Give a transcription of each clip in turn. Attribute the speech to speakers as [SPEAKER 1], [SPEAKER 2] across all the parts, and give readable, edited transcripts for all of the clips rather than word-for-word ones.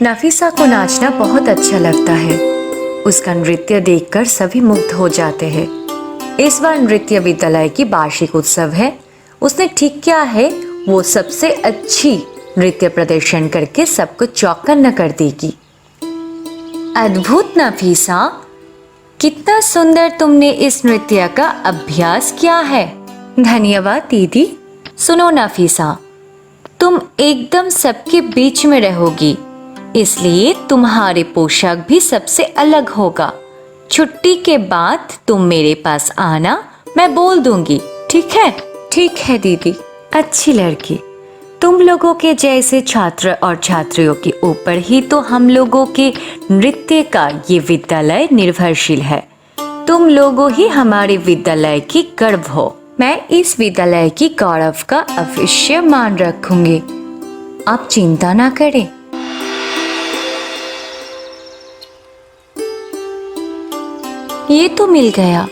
[SPEAKER 1] नफीसा को नाचना बहुत अच्छा लगता है। उसका नृत्य देखकर सभी मुग्ध हो जाते हैं। इस बार नृत्य विद्यालय की वार्षिक उत्सव है। उसने ठीक किया है, वो सबसे अच्छी नृत्य प्रदर्शन करके सबको चौकन्ना कर देगी। अद्भुत नफीसा, कितना सुंदर तुमने इस नृत्य का अभ्यास किया है। धन्यवाद दीदी। सुनो नफीसा, तुम एकदम सबके बीच में रहोगी, इसलिए तुम्हारे पोशाक भी सबसे अलग होगा। छुट्टी के बाद तुम मेरे पास आना, मैं बोल दूंगी, ठीक है? ठीक है दीदी। अच्छी लड़की। तुम लोगों के जैसे छात्र और छात्रियों के ऊपर ही तो हम लोगों के नृत्य का ये विद्यालय निर्भरशील है। तुम लोगों ही हमारे विद्यालय की गर्व हो। मैं इस विद्यालय की गौरव का अवश्य मान रखूंगी। आप चिंता ना करें। ये तो मिल गया।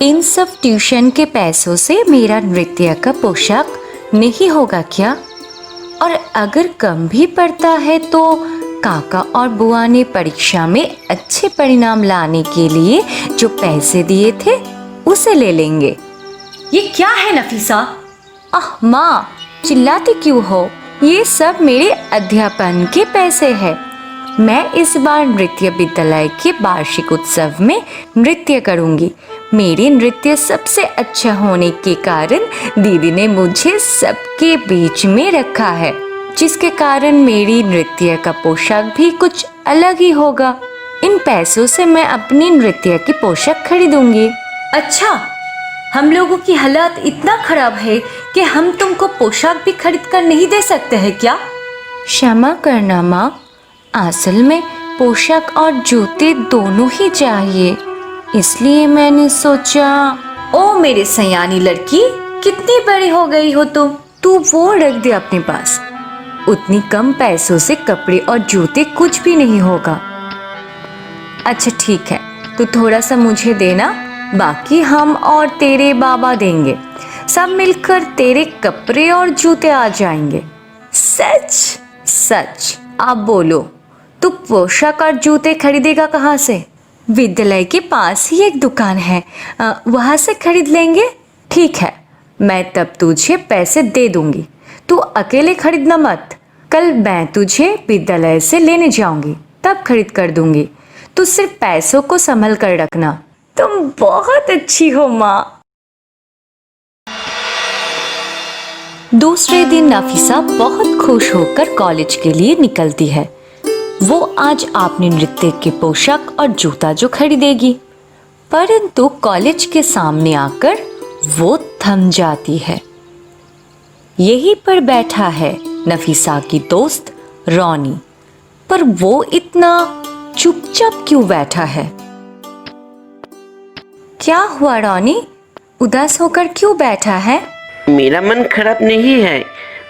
[SPEAKER 1] इन सब ट्यूशन के पैसों से मेरा नृत्य का पोशाक नहीं होगा क्या? और अगर कम भी पड़ता है तो काका और बुआ ने परीक्षा में अच्छे परिणाम लाने के लिए जो पैसे दिए थे उसे ले लेंगे। ये क्या है नफीसा? आह माँ, चिल्लाती क्यों हो? ये सब मेरे अध्यापन के पैसे हैं। मैं इस बार नृत्य विद्यालय के वार्षिक उत्सव में नृत्य करूंगी। मेरे नृत्य सबसे अच्छा होने के कारण दीदी ने मुझे सबके बीच में रखा है, जिसके कारण मेरी नृत्य का पोशाक भी कुछ अलग ही होगा। इन पैसों से मैं अपनी नृत्य की पोशाक खरीदूंगी। अच्छा, हम लोगों की हालत इतना खराब है कि हम तुमको पोशाक भी खरीद कर नहीं दे सकते हैं क्या? क्षमा करना माँ, असल में पोशाक और जूते दोनों ही चाहिए, इसलिए मैंने सोचा। ओ मेरे सयानी लड़की, कितनी बड़ी हो गई हो तुम। तू वो रख दे अपने पास। उतनी कम पैसों से कपड़े और जूते कुछ भी नहीं होगा। अच्छा ठीक है, तो थोड़ा सा मुझे देना, बाकी हम और तेरे बाबा देंगे। सब मिलकर तेरे कपड़े और जूते आ जाएंगे। सच? सच। आप बोलो, तू पोशाक और जूते खरीदेगा कहाँ से? विद्यालय के पास ही एक दुकान है, वहाँ से खरीद लेंगे। ठीक है, मैं तब तुझे पैसे दे दूंगी। तू अकेले खरीदना मत। कल मैं तुझे विद्यालय से लेने जाऊंगी, तब खरीद कर दूंगी। तू सिर्फ पैसों को संभल कर रखना। तुम बहुत अच्छी हो माँ। दूसरे दिन नफीसा बहुत खुश होकर कॉलेज के लिए निकलती है। वो आज अपने नृत्य के पोशाक और जूता जो खरीदेगी, परंतु कॉलेज के सामने आकर वो थम जाती है। यहीं पर बैठा है नफीसा की दोस्त रोनी, पर वो इतना चुपचाप क्यों बैठा है? क्या हुआ रोनी, उदास होकर क्यों बैठा है?
[SPEAKER 2] मेरा मन खराब नहीं है,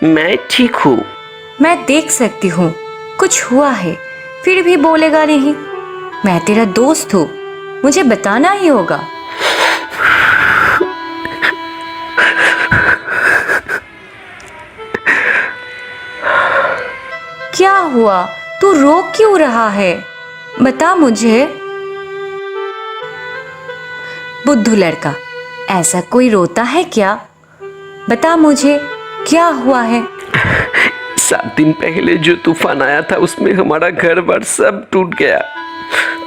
[SPEAKER 2] मैं ठीक हूँ।
[SPEAKER 1] मैं देख सकती हूँ कुछ हुआ है, फिर भी बोलेगा नहीं। मैं तेरा दोस्त हूँ, मुझे बताना ही होगा। क्या हुआ? तू रो क्यों रहा है? बता मुझे। बुद्धू लड़का, ऐसा कोई रोता है क्या? बता मुझे, क्या हुआ है?
[SPEAKER 2] 7 दिन पहले जो तूफान आया था उसमें हमारा घर बार सब टूट गया।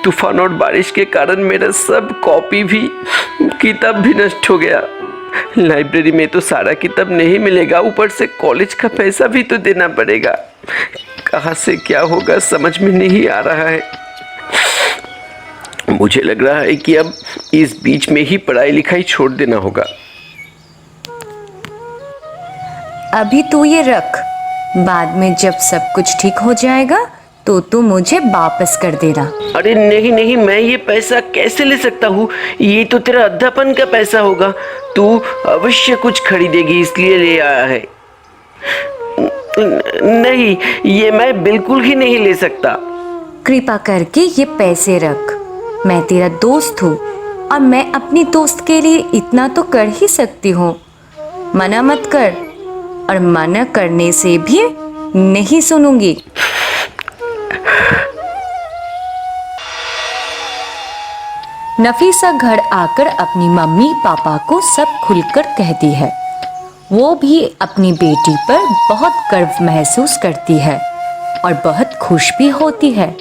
[SPEAKER 2] तूफान और बारिश के कारण मेरा सब कॉपी भी, किताब भी नष्ट हो गया। लाइब्रेरी में तो सारा किताब नहीं मिलेगा, ऊपर से कॉलेज का पैसा भी तो देना पड़ेगा। कहाँ से क्या होगा समझ में नहीं आ रहा है। मुझे लग रहा है कि अब इस बीच में ही पढ़ाई लिखाई छोड़ देना होगा।
[SPEAKER 1] अभी तू ये रख, बाद में जब सब कुछ ठीक हो जाएगा तो तू मुझे वापस कर देना।
[SPEAKER 2] अरे नहीं नहीं, मैं ये पैसा कैसे ले सकता हूँ? ये तो तेरा अध्यापन का पैसा होगा। तू अवश्य कुछ खरीदेगी इसलिए ले आया है। नहीं, ये मैं बिल्कुल ही नहीं ले सकता।
[SPEAKER 1] कृपा करके ये पैसे रख। मैं तेरा दोस्त हूँ, और मैं अपनी दोस्त के लिए इतना तो कर ही सकती हूँ। मना मत कर, और मना करने से भी नहीं सुनूंगी। नफीसा घर आकर अपनी मम्मी पापा को सब खुलकर कहती है। वो भी अपनी बेटी पर बहुत गर्व महसूस करती है और बहुत खुश भी होती है।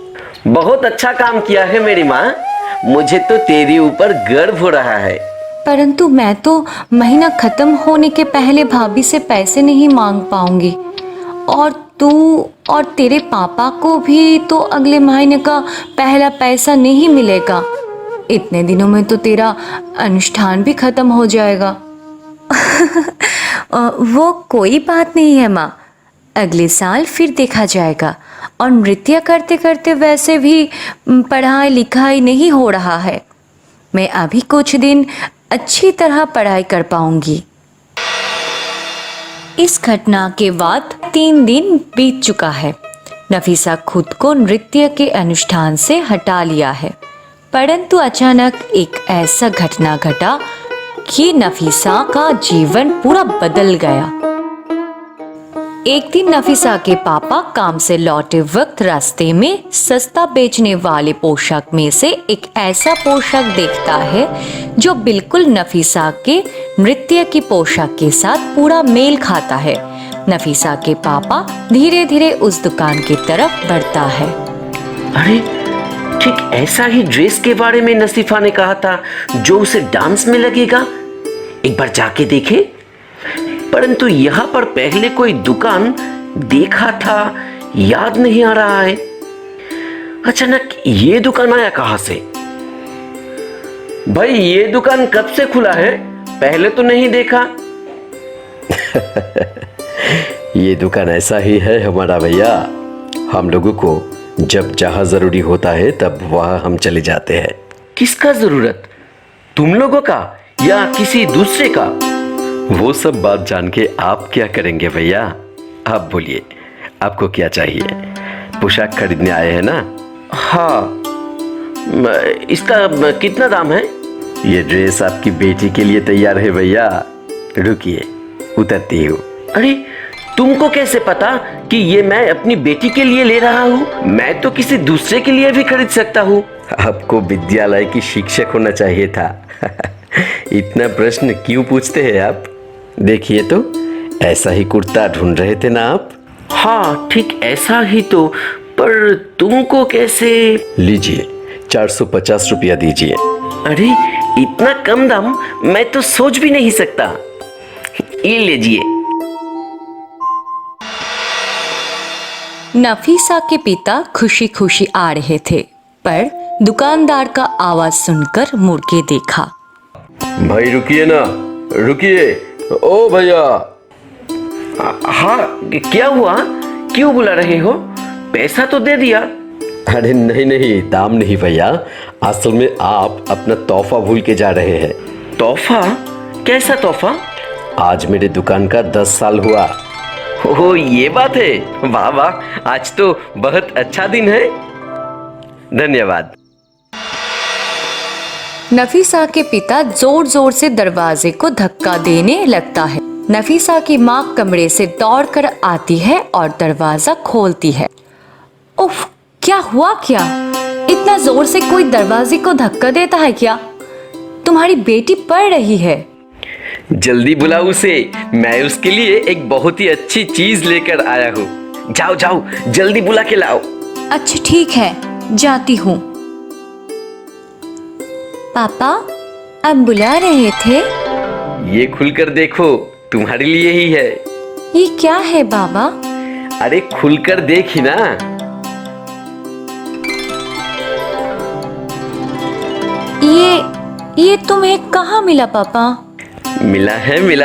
[SPEAKER 2] बहुत अच्छा काम किया है मेरी माँ, मुझे तो तेरे ऊपर गर्व हो रहा है।
[SPEAKER 1] परंतु मैं तो महीना खत्म होने के पहले भाभी से पैसे नहीं मांग पाऊंगी, और तू और तेरे पापा को भी तो अगले महीने का पहला पैसा नहीं मिलेगा। इतने दिनों में तो तेरा अनुष्ठान भी खत्म हो जाएगा। वो कोई बात नहीं है माँ, अगले साल फिर देखा जाएगा। और नृत्य करते करते वैसे भी पढ़ाई लिखाई नहीं हो रहा है। मैं अभी कुछ दिन अच्छी तरह पढ़ाई कर पाऊंगी। इस घटना के बाद 3 दिन बीत चुका है। नफीसा खुद को नृत्य के अनुष्ठान से हटा लिया है, परंतु अचानक एक ऐसा घटना घटा कि नफीसा का जीवन पूरा बदल गया। एक दिन नफीसा के पापा काम से लौटे वक्त रास्ते में सस्ता बेचने वाले पोशाक में से एक ऐसा पोशाक देखता है जो बिल्कुल नफीसा के नृत्य की पोशाक के साथ पूरा मेल खाता है। नफीसा के पापा धीरे धीरे उस दुकान की तरफ बढ़ता है।
[SPEAKER 2] अरे ठीक ऐसा ही ड्रेस के बारे में नसीफा ने कहा था जो उसे डांस में लगेगा। एक बार जाके देखे, परंतु यहाँ पर पहले कोई दुकान देखा था, याद नहीं आ रहा है। अचानक ये दुकान आया कहां से? भाई ये दुकान कब से खुला है? पहले तो नहीं देखा।
[SPEAKER 3] ये दुकान ऐसा ही है हमारा भैया, हम लोगों को जब जहां जरूरी होता है तब वहां हम चले जाते हैं।
[SPEAKER 2] किसका जरूरत, तुम लोगों का या किसी दूसरे का?
[SPEAKER 3] वो सब बात जान के आप क्या करेंगे भैया? आप बोलिए, आपको क्या चाहिए? पोशाक खरीदने आए हैं ना?
[SPEAKER 2] हाँ, इसका कितना दाम है?
[SPEAKER 3] ये ड्रेस आपकी बेटी के लिए तैयार है भैया। रुकिए, उतरती हूँ।
[SPEAKER 2] अरे तुमको कैसे पता कि ये मैं अपनी बेटी के लिए ले रहा हूँ? मैं तो किसी दूसरे के लिए भी खरीद सकता हूँ।
[SPEAKER 3] आपको विद्यालय की शिक्षक होना चाहिए था। इतना प्रश्न क्यों पूछते हैं आप? देखिए तो, ऐसा ही कुर्ता ढूंढ रहे थे ना आप?
[SPEAKER 2] हाँ ठीक ऐसा ही तो, पर तुमको कैसे?
[SPEAKER 3] लीजिए, 450 रुपया दीजिए।
[SPEAKER 2] अरे इतना कम दाम मैं तो सोच भी नहीं सकता। ये लीजिए।
[SPEAKER 1] नफीसा के पिता खुशी खुशी आ रहे थे, पर दुकानदार का आवाज सुनकर मुड़ के देखा।
[SPEAKER 3] भाई रुकिए ना, रुकिए। ओ भैया।
[SPEAKER 2] हाँ क्या हुआ, क्यों बुला रहे हो? पैसा तो दे दिया।
[SPEAKER 3] अरे नहीं नहीं, दाम नहीं भैया, असल में आप अपना तोहफा भूल के जा रहे हैं।
[SPEAKER 2] तोहफा? कैसा तोहफा?
[SPEAKER 3] आज मेरे दुकान का 10 साल हुआ।
[SPEAKER 2] ओह ये बात है, वाह वाह, आज तो बहुत अच्छा दिन है। धन्यवाद।
[SPEAKER 1] नफीसा के पिता जोर जोर से दरवाजे को धक्का देने लगता है। नफीसा की माँ कमरे से दौड़कर आती है और दरवाजा खोलती है। उफ, क्या हुआ क्या? इतना जोर से कोई दरवाजे को धक्का देता है क्या? तुम्हारी बेटी पढ़ रही है।
[SPEAKER 2] जल्दी बुलाओ उसे, मैं उसके लिए एक बहुत ही अच्छी चीज लेकर आया हूँ। जाओ जाओ, जल्दी बुला के लाओ।
[SPEAKER 1] अच्छा ठीक है, जाती हूँ। पापा, आप बुला रहे थे?
[SPEAKER 2] ये खुलकर देखो, तुम्हारे लिए ही है।
[SPEAKER 1] ये क्या है बाबा?
[SPEAKER 2] अरे खुलकर देखी ना।
[SPEAKER 1] ये तुम्हें कहाँ मिला पापा?
[SPEAKER 2] मिला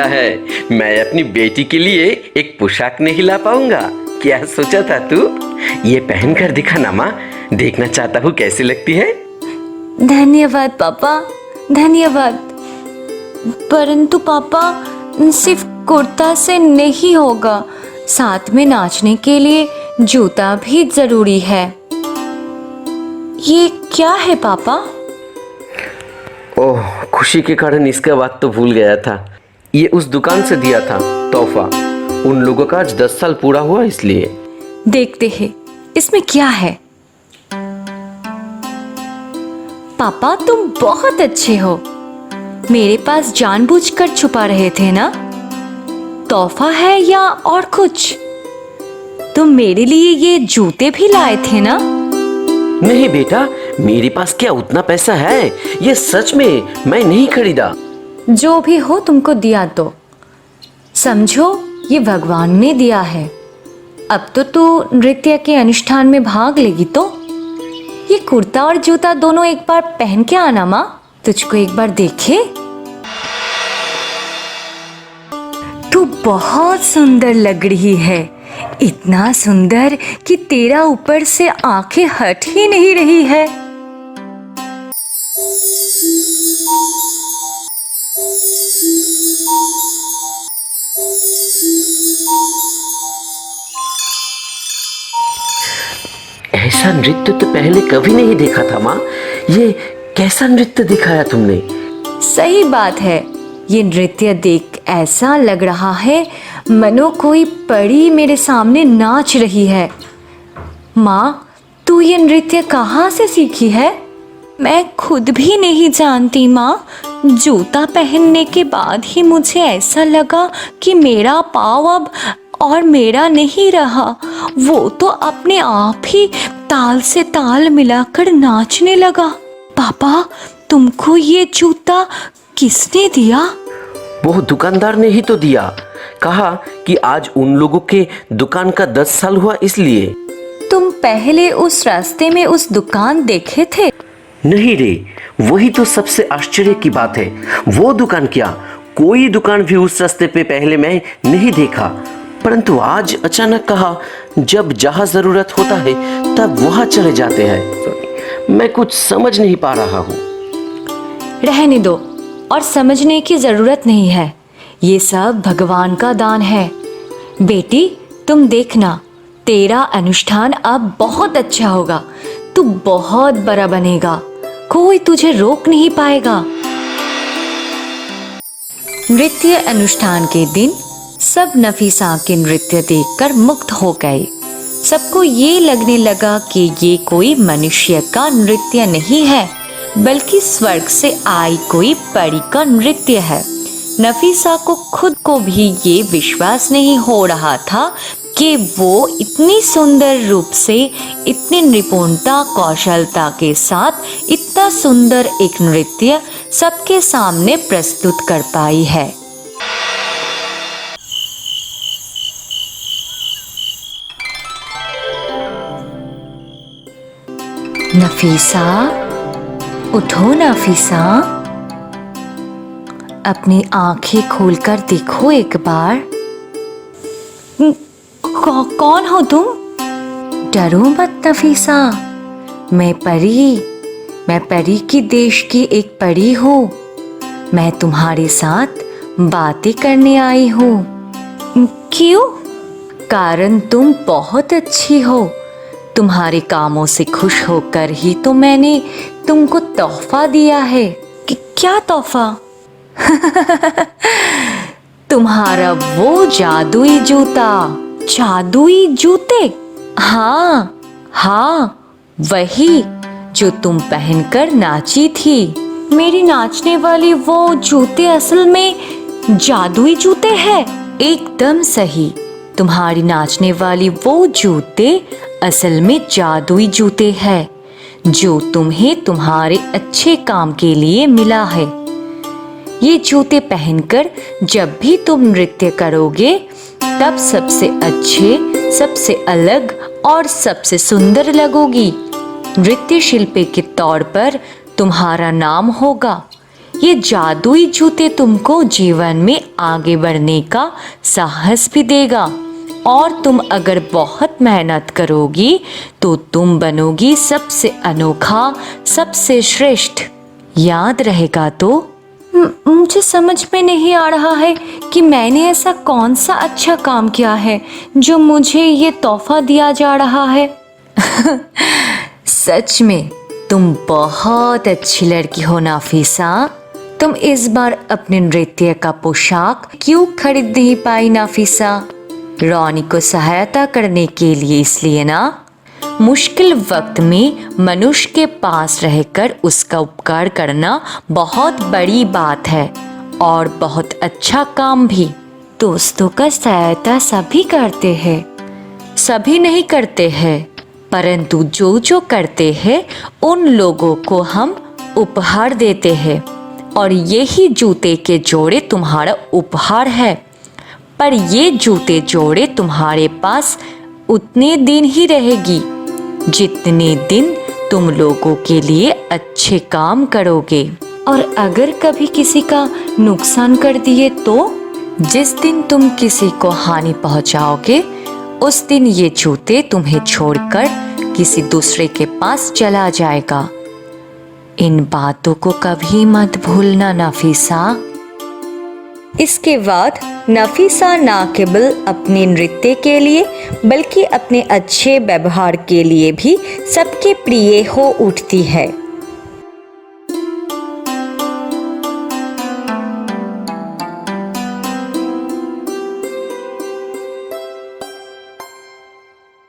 [SPEAKER 2] है। मैं अपनी बेटी के लिए एक पोशाक नहीं ला पाऊंगा। क्या सोचा था तू? ये पहन कर दिखा ना माँ, देखना चाहता हूँ कैसी लगती है।
[SPEAKER 1] धन्यवाद पापा, धन्यवाद। परंतु पापा, सिर्फ कुर्ता से नहीं होगा, साथ में नाचने के लिए जूता भी जरूरी है। ये क्या है पापा?
[SPEAKER 3] ओह, खुशी के कारण इसका बात तो भूल गया था। ये उस दुकान से दिया था तोहफा। उन लोगों का आज 10 साल पूरा हुआ इसलिए।
[SPEAKER 1] देखते हैं इसमें क्या है। पापा तुम बहुत अच्छे हो, मेरे पास जानबूझकर छुपा रहे थे ना? तोहफा है या और कुछ? तुम मेरे लिए ये जूते भी लाए थे ना?
[SPEAKER 3] नहीं बेटा, मेरे पास क्या उतना पैसा है? ये सच में मैं नहीं खरीदा।
[SPEAKER 1] जो भी हो तुमको दिया तो समझो ये भगवान ने दिया है। अब तो तू नृत्य के अनुष्ठान में भाग लेगी तो ये कुर्ता और जूता दोनों एक बार पहन के आना माँ, तुझको एक बार देखे। तू बहुत सुंदर लग रही है, इतना सुंदर कि तेरा ऊपर से आंखें हट ही नहीं रही है।
[SPEAKER 3] ऐसा नृत्य तो पहले कभी नहीं देखा था माँ। ये कैसा नृत्य दिखाया तुमने?
[SPEAKER 1] सही बात है, ये नृत्य देख ऐसा लग रहा है मनो कोई परी मेरे सामने नाच रही है। माँ, तू ये नृत्य कहाँ से सीखी है? मैं खुद भी नहीं जानती माँ। जूता पहनने के बाद ही मुझे ऐसा लगा कि मेरा पाँव अब और मेरा नहीं रहा। वो तो अपने आप ही ताल से ताल मिलाकर नाचने लगा। पापा, तुमको ये जूता किसने दिया?
[SPEAKER 3] वो दुकानदार ने ही तो दिया। कहा कि आज उन लोगों के दुकान का 10 साल हुआ इसलिए।
[SPEAKER 1] तुम पहले उस रास्ते में उस दुकान देखे थे?
[SPEAKER 3] नहीं रे, वही तो सबसे आश्चर्य की बात है। वो दुकान क्या, कोई दुकान भी उस रास्ते पे पहले मैं नहीं देखा। परंतु आज अचानक कहा जब जहाँ जरूरत होता है तब वहाँ चले जाते हैं। मैं कुछ समझ नहीं पा रहा हूँ।
[SPEAKER 1] रहने दो, और समझने की जरूरत नहीं है। ये सब भगवान का दान है। बेटी तुम देखना, तेरा अनुष्ठान अब बहुत अच्छा होगा। तू बहुत बड़ा बनेगा, कोई तुझे रोक नहीं पाएगा। नृत्य अनुष्ठान के दिन सब नफीसा के नृत्य देखकर मुग्ध हो गए। सबको ये लगने लगा कि ये कोई मनुष्य का नृत्य नहीं है, बल्कि स्वर्ग से आई कोई परी का नृत्य है। नफीसा को खुद को भी ये विश्वास नहीं हो रहा था कि वो इतनी सुंदर रूप से, इतनी निपुणता कौशलता के साथ इतना सुंदर एक नृत्य सबके सामने प्रस्तुत कर पाई है। नफीसा, उठो नफीसा, अपनी आंखें खोलकर देखो एक बार। कौन हो तुम? डरो मत नफीसा, मैं परी की देश की एक परी हूँ। मैं तुम्हारे साथ बातें करने आई हूँ। क्यों? कारण तुम बहुत अच्छी हो। तुम्हारे कामों से खुश होकर ही तो मैंने तुमको तोहफा दिया है। क्या तोहफा? तुम्हारा वो जादुई जूता। जादुई जूते? हाँ, वही जो तुम पहनकर नाची थी। मेरी नाचने वाली वो जूते असल में जादुई जूते हैं। एकदम सही, तुम्हारी नाचने वाली वो जूते असल में जादुई जूते हैं, जो तुम्हें तुम्हारे अच्छे काम के लिए मिला है। ये जूते पहनकर जब भी तुम नृत्य करोगे तब सबसे अच्छे, सबसे अलग और सबसे सुंदर लगोगी। नृत्य शिल्पी के तौर पर तुम्हारा नाम होगा। ये जादुई जूते तुमको जीवन में आगे बढ़ने का साहस भी देगा, और तुम अगर बहुत मेहनत करोगी तो तुम बनोगी सबसे अनोखा, सबसे श्रेष्ठ। याद रहेगा तो? मुझे समझ में नहीं आ रहा है कि मैंने ऐसा कौन सा अच्छा काम किया है जो मुझे ये तोहफा दिया जा रहा है। सच में तुम बहुत अच्छी लड़की हो नाफिसा। तुम इस बार अपने नृत्य का पोशाक क्यों खरीद नहीं पाई नाफिसा? रॉनी को सहायता करने के लिए, इसलिए ना? मुश्किल वक्त में मनुष्य के पास रहकर उसका उपकार करना बहुत बड़ी बात है और बहुत अच्छा काम भी। दोस्तों का सहायता सभी करते हैं, सभी नहीं करते हैं, परंतु जो जो करते हैं उन लोगों को हम उपहार देते हैं और यही जूते के जोड़े तुम्हारा उपहार है। पर ये जूते जोड़े तुम्हारे पास उतने दिन ही रहेगी जितने दिन तुम लोगों के लिए अच्छे काम करोगे। और अगर कभी किसी का नुकसान कर दिए तो? जिस दिन तुम किसी को हानि पहुंचाओगे उस दिन ये जूते तुम्हें छोड़कर किसी दूसरे के पास चला जाएगा। इन बातों को कभी मत भूलना नफीसा। इसके बाद नफीसा ना केवल अपने नृत्य के लिए बल्कि अपने अच्छे व्यवहार के लिए भी सबके प्रिय हो उठती है।